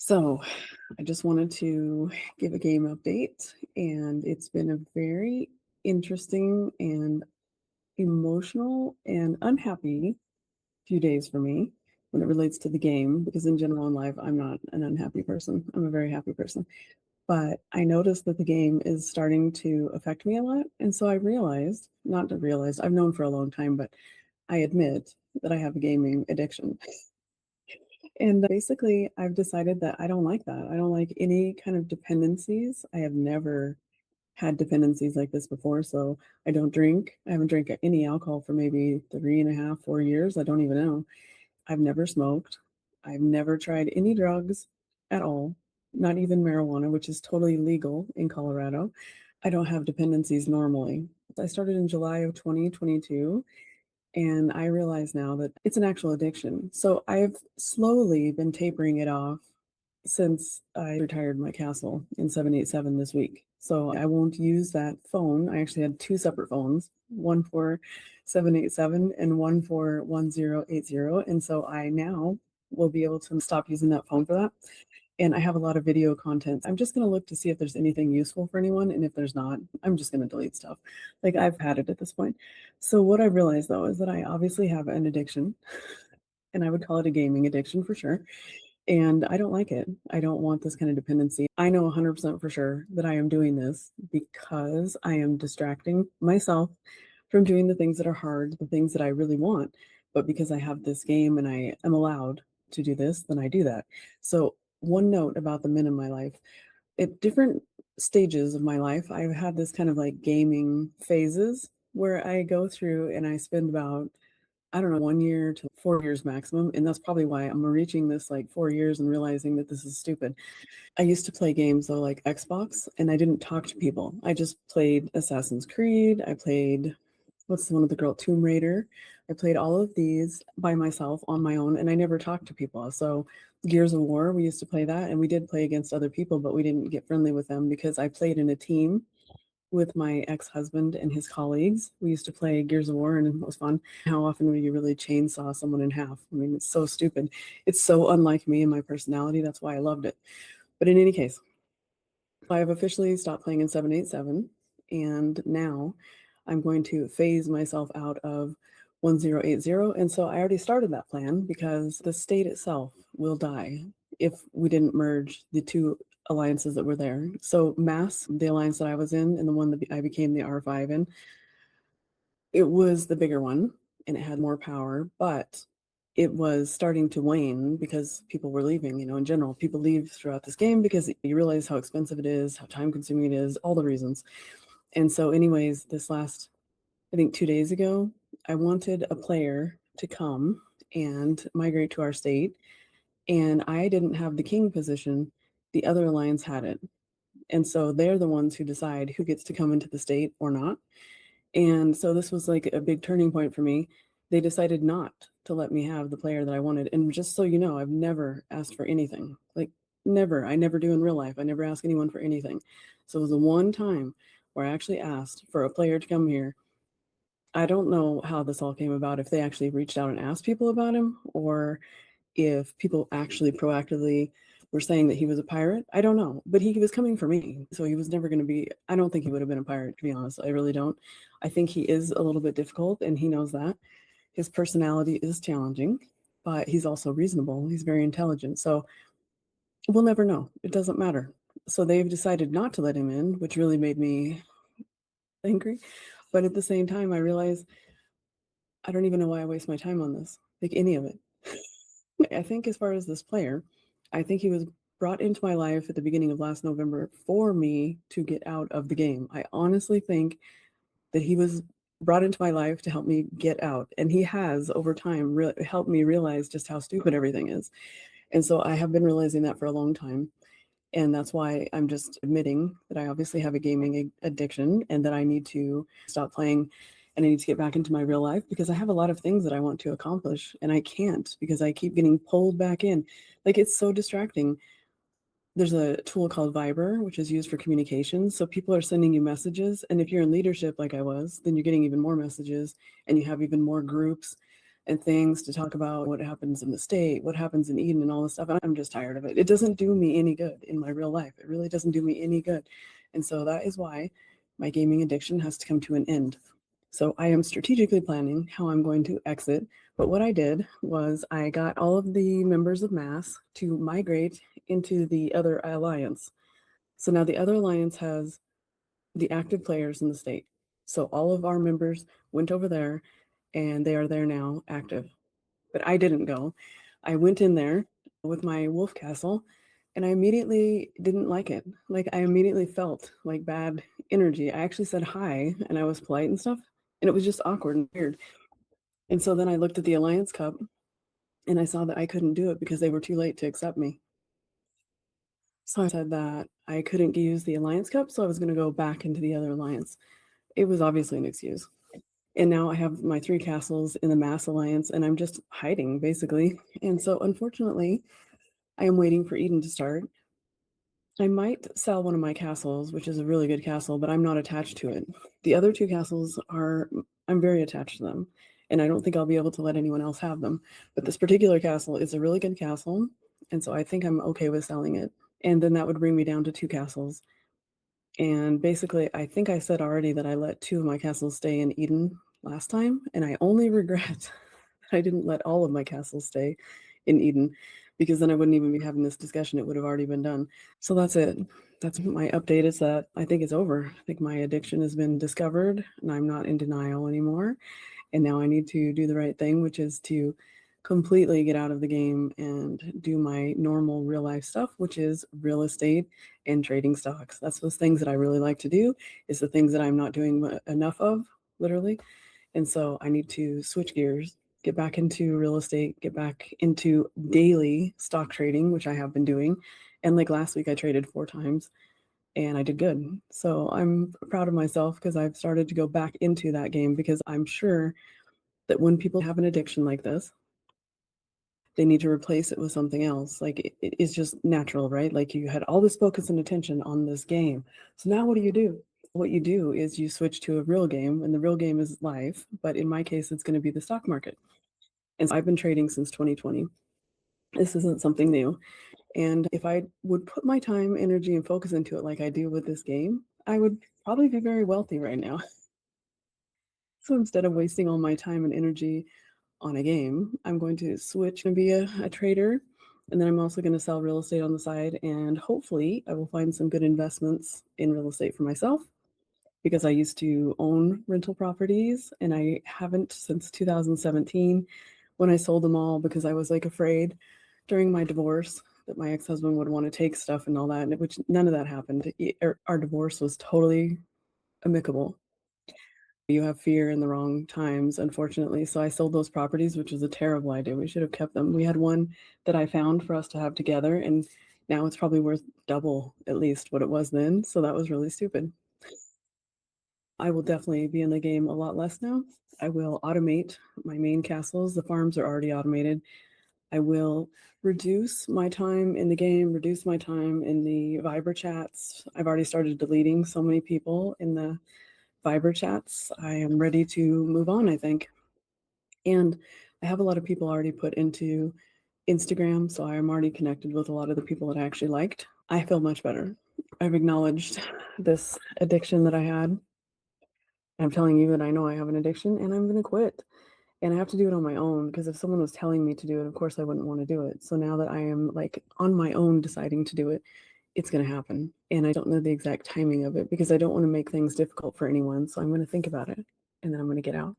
So, I just wanted to give a game update, and it's been a very interesting and emotional and unhappy few days for me when it relates to the game, because in general in life, I'm not an unhappy person. I'm a very happy person. But I noticed that the game is starting to affect me a lot. And so I realized, not to realize, I've known for a long time, but I admit that I have a gaming addiction. And basically, I've decided that I don't like that. I don't like any kind of dependencies. I have never had dependencies like this before. So I don't drink. I haven't drank any alcohol for maybe 3.5, 4 years. I don't even know. I've never smoked. I've never tried any drugs at all, not even marijuana, which is totally legal in Colorado. I don't have dependencies normally. I started in July of 2022, and I realize now that it's an actual addiction. So I've slowly been tapering it off since I retired my Castle in 787 this week. So I won't use that phone. I actually had two separate phones, one for 787 and one for 1080. And so I now will be able to stop using that phone for that. And I have a lot of video content. I'm just going to look to see if there's anything useful for anyone. And if there's not, I'm just going to delete stuff. Like, I've had it at this point. So what I realized though is that I obviously have an addiction, and I would call it a gaming addiction for sure. And I don't like it. I don't want this kind of dependency. I know 100% for sure that I am doing this because I am distracting myself from doing the things that are hard, the things that I really want. But because I have this game and I am allowed to do this, then I do that. So, one note about the men in my life: at different stages of my life, I've had this kind of like gaming phases where I go through and I spend about, I don't know, 1 year to 4 years maximum, and that's probably why I'm reaching this, like, 4 years and realizing that this is stupid. I used to play games, though, like Xbox, and I didn't talk to people. I just played Assassin's Creed, I played, what's the one with the girl? Tomb Raider. I played all of these by myself on my own, and I never talked to people. So, Gears of War, we used to play that, and we did play against other people, but we didn't get friendly with them because I played in a team with my ex-husband and his colleagues. We used to play Gears of War, and it was fun. How often would you really chainsaw someone in half? I mean, it's so stupid. It's so unlike me and my personality. That's why I loved it. But in any case, I have officially stopped playing in 787, and now I'm going to phase myself out of 1080. And so I already started that plan because the state itself will die if we didn't merge the two alliances that were there. So Mass, the alliance that I was in, and the one that I became the R5 in, it was the bigger one and it had more power, but it was starting to wane because people were leaving. In general, people leave throughout this game because you realize how expensive it is, how time consuming it is, all the reasons. And so, anyways, this last, I think 2 days ago, I wanted a player to come and migrate to our state, and I didn't have the king position. The other alliance had it. And so they're the ones who decide who gets to come into the state or not. And so this was like a big turning point for me. They decided not to let me have the player that I wanted. And just so you know, I've never asked for anything. Like, never. I never do in real life. I never ask anyone for anything. So it was the one time where I actually asked for a player to come here. I don't know how this all came about, if they actually reached out and asked people about him, or if people actually proactively were saying that he was a pirate. I don't know, but he was coming for me. So he was never going to be, I don't think he would have been a pirate, to be honest. I really don't. I think he is a little bit difficult, and he knows that. His personality is challenging, but he's also reasonable. He's very intelligent. So we'll never know. It doesn't matter. So they've decided not to let him in, which really made me angry. But at the same time, I realize I don't even know why I waste my time on this, like any of it. I think as far as this player, I think he was brought into my life at the beginning of last November for me to get out of the game. I honestly think that he was brought into my life to help me get out. And he has, over time, helped me realize just how stupid everything is. And so I have been realizing that for a long time. And that's why I'm just admitting that I obviously have a gaming addiction and that I need to stop playing, and I need to get back into my real life because I have a lot of things that I want to accomplish and I can't because I keep getting pulled back in. Like, it's so distracting. There's a tool called Viber, which is used for communication. So people are sending you messages. And if you're in leadership like I was, then you're getting even more messages and you have even more groups. and things to talk about what happens in the state, what happens in Eden, and all this stuff. And I'm just tired of it. It doesn't do me any good in my real life. It really doesn't do me any good. And so that is why my gaming addiction has to come to an end. So I am strategically planning how I'm going to exit. But what I did was I got all of the members of Mass to migrate into the other alliance. So now the other alliance has the active players in the state. So all of our members went over there and they are there now active. But I didn't go. I went in there with my wolf castle and I immediately didn't like it. Like I immediately felt like bad energy. I actually said hi and I was polite and stuff, and it was just awkward and weird. And so then I looked at the Alliance Cup and I saw that I couldn't do it because they were too late to accept me. So I said that I couldn't use the Alliance Cup, so I was going to go back into the other alliance. It was obviously an excuse. And now I have my 3 castles in the Mass Alliance and I'm just hiding basically. And so unfortunately, I am waiting for Eden to start. I might sell one of my castles, which is a really good castle, but I'm not attached to it. The other 2 castles are I'm very attached to them, and I don't think I'll be able to let anyone else have them. But this particular castle is a really good castle, and so I think I'm okay with selling it. And then that would bring me down to 2 castles. And basically, I think I said already that I let 2 of my castles stay in Eden last time, and I only regret that I didn't let all of my castles stay in Eden, because then I wouldn't even be having this discussion. It would have already been done. So that's it. That's my update, is that I think it's over. I think my addiction has been discovered and I'm not in denial anymore. And now I need to do the right thing, which is to completely get out of the game and do my normal real life stuff, which is real estate and trading stocks. That's those things that I really like to do, is the things that I'm not doing enough of, literally. And so I need to switch gears, get back into real estate, get back into daily stock trading, which I have been doing. And like last week, I traded 4 times and I did good. So I'm proud of myself because I've started to go back into that game, because I'm sure that when people have an addiction like this, they need to replace it with something else. Like it's just natural, right? Like you had all this focus and attention on this game. So now what do you do? What you do is you switch to a real game, and the real game is life. But in my case, it's going to be the stock market. And so I've been trading since 2020. This isn't something new. And if I would put my time, energy, and focus into it like I do with this game, I would probably be very wealthy right now. So instead of wasting all my time and energy on a game, I'm going to switch and be a trader. And then I'm also going to sell real estate on the side. And hopefully, I will find some good investments in real estate for myself, because I used to own rental properties and I haven't since 2017, when I sold them all because I was like afraid during my divorce that my ex-husband would want to take stuff and all that, which none of that happened. Our divorce was totally amicable. You have fear in the wrong times, unfortunately. So I sold those properties, which was a terrible idea. We should have kept them. We had one that I found for us to have together, and now it's probably worth double at least what it was then. So that was really stupid. I will definitely be in the game a lot less now. I will automate my main castles. The farms are already automated. I will reduce my time in the game, reduce my time in the Viber chats. I've already started deleting so many people in the Viber chats. I am ready to move on, I think. And I have a lot of people already put into Instagram, so I am already connected with a lot of the people that I actually liked. I feel much better. I've acknowledged this addiction that I had. I'm telling you that I know I have an addiction and I'm going to quit. And I have to do it on my own, because if someone was telling me to do it, of course I wouldn't want to do it. So now that I am like on my own deciding to do it, it's going to happen. And I don't know the exact timing of it because I don't want to make things difficult for anyone. So I'm going to think about it and then I'm going to get out.